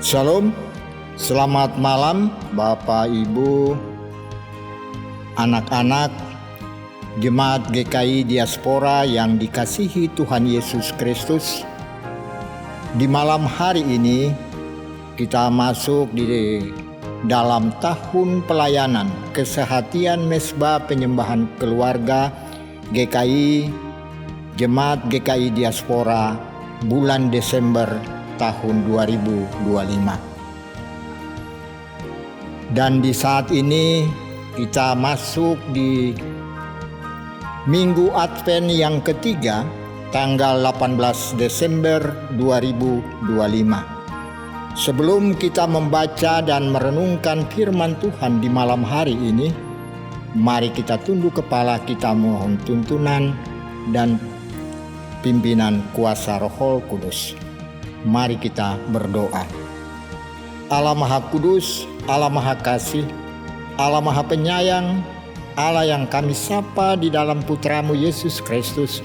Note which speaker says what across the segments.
Speaker 1: Shalom, selamat malam Bapak Ibu, anak-anak, Jemaat GKI Diaspora yang dikasihi Tuhan Yesus Kristus. Di malam hari ini kita masuk di dalam tahun pelayanan kesehatian Mesbah Penyembahan Keluarga GKI, Jemaat GKI Diaspora bulan Desember tahun 2025. Dan di saat ini kita masuk di Minggu Advent yang ketiga, tanggal 18 Desember 2025. Sebelum kita membaca dan merenungkan firman Tuhan di malam hari ini, mari kita tunduk kepala, kita mohon tuntunan dan pimpinan kuasa Roh Kudus. Mari kita berdoa. Allah Maha Kudus, Allah Maha Kasih, Allah Maha Penyayang, Allah yang kami sapa di dalam Putra-Mu Yesus Kristus,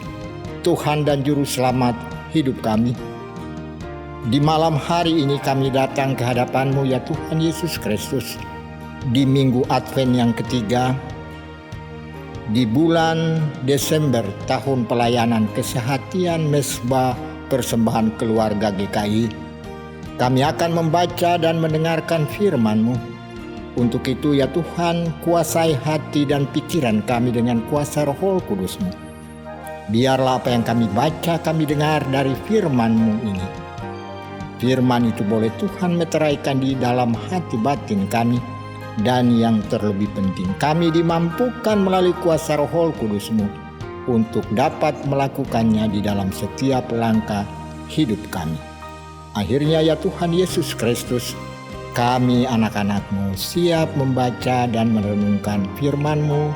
Speaker 1: Tuhan dan Juru Selamat hidup kami. Di malam hari ini kami datang ke hadapan-Mu ya Tuhan Yesus Kristus, di Minggu Advent yang ketiga, di bulan Desember tahun pelayanan kesehatian Mesbah Persembahan Keluarga GKI. Kami akan membaca dan mendengarkan firman-Mu. Untuk itu ya Tuhan, kuasai hati dan pikiran kami dengan kuasa Roh Kudus-Mu. Biarlah apa yang kami baca, kami dengar dari firman-Mu ini, firman itu boleh Tuhan meteraikan di dalam hati batin kami. Dan yang terlebih penting, kami dimampukan melalui kuasa Roh Kudus-Mu untuk dapat melakukannya di dalam setiap langkah hidup kami. Akhirnya ya Tuhan Yesus Kristus, kami anak-anak-Mu siap membaca dan merenungkan firman-Mu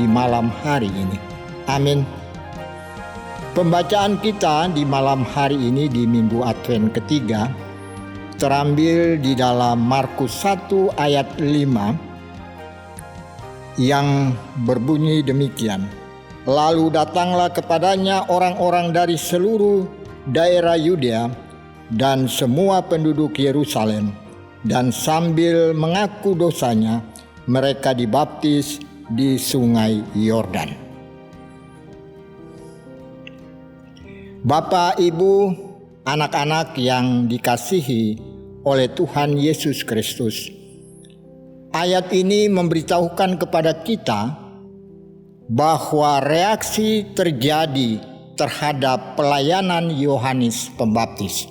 Speaker 1: di malam hari ini. Amin. Pembacaan kita di malam hari ini di Minggu Advent ketiga terambil di dalam Markus 1 ayat 5 yang berbunyi demikian. Lalu datanglah kepadanya orang-orang dari seluruh daerah Yudea dan semua penduduk Yerusalem, dan sambil mengaku dosanya, mereka dibaptis di sungai Yordan. Bapak, Ibu, anak-anak yang dikasihi oleh Tuhan Yesus Kristus, ayat ini memberitahukan kepada kita bahwa reaksi terjadi terhadap pelayanan Yohanes Pembaptis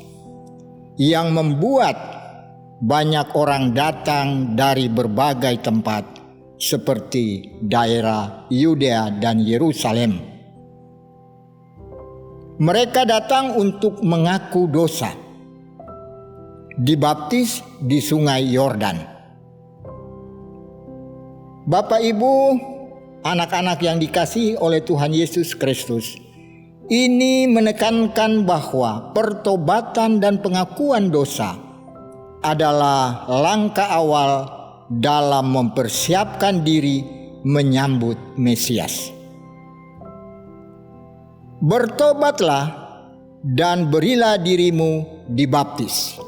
Speaker 1: yang membuat banyak orang datang dari berbagai tempat seperti daerah Yudea dan Yerusalem. Mereka datang untuk mengaku dosa, dibaptis di sungai Yordan. Bapak, Ibu, anak-anak yang dikasihi oleh Tuhan Yesus Kristus, ini menekankan bahwa pertobatan dan pengakuan dosa adalah langkah awal dalam mempersiapkan diri menyambut Mesias. Bertobatlah dan berilah dirimu dibaptis.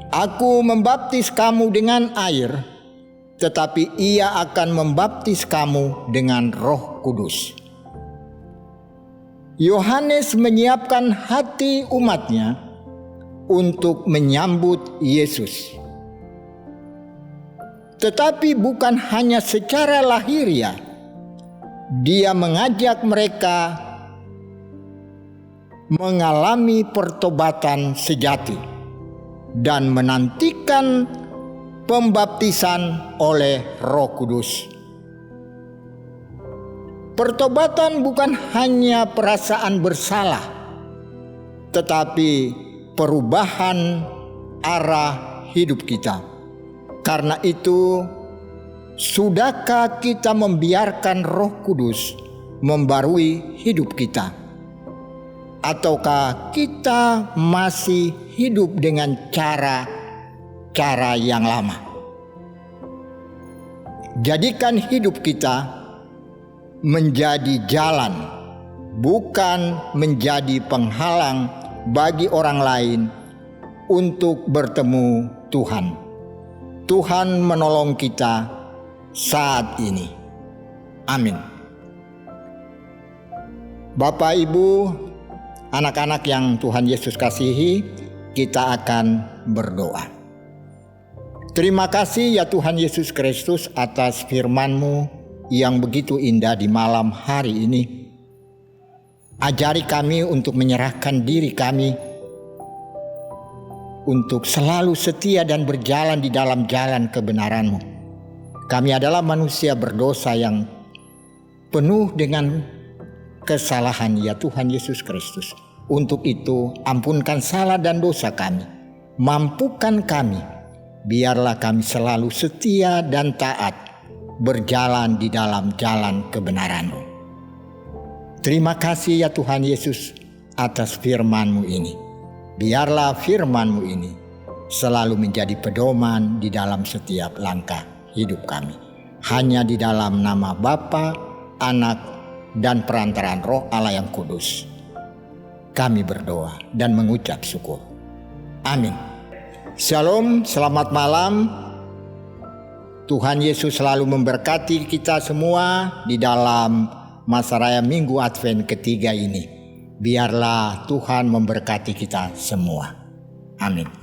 Speaker 1: Aku membaptis kamu dengan air, tetapi Ia akan membaptis kamu dengan Roh Kudus. Yohanes menyiapkan hati umatnya untuk menyambut Yesus. Tetapi bukan hanya secara lahiriah, dia mengajak mereka mengalami pertobatan sejati dan menantikan pembaptisan oleh Roh Kudus. Pertobatan bukan hanya perasaan bersalah, tetapi perubahan arah hidup kita. Karena itu, sudahkah kita membiarkan Roh Kudus membarui hidup kita? Ataukah kita masih hidup dengan cara yang lama? Jadikan hidup kita menjadi jalan, bukan menjadi penghalang bagi orang lain untuk bertemu Tuhan. Tuhan menolong kita saat ini. Amin. Bapak, Ibu, anak-anak yang Tuhan Yesus kasihi, kita akan berdoa. Terima kasih ya Tuhan Yesus Kristus atas firman-Mu yang begitu indah di malam hari ini. Ajari kami untuk menyerahkan diri kami untuk selalu setia dan berjalan di dalam jalan kebenaran-Mu. Kami adalah manusia berdosa yang penuh dengan kesalahan ya Tuhan Yesus Kristus. Untuk itu ampunkan salah dan dosa kami. Mampukan kami, biarlah kami selalu setia dan taat berjalan di dalam jalan kebenaran-Mu. Terima kasih ya Tuhan Yesus atas firman-Mu ini. Biarlah firman-Mu ini selalu menjadi pedoman di dalam setiap langkah hidup kami. Hanya di dalam nama Bapa, Anak, dan perantaraan Roh Allah yang kudus kami berdoa dan mengucap syukur. Amin. Shalom, selamat malam. Tuhan Yesus selalu memberkati kita semua di dalam masa raya Minggu Advent ketiga ini. Biarlah Tuhan memberkati kita semua. Amin.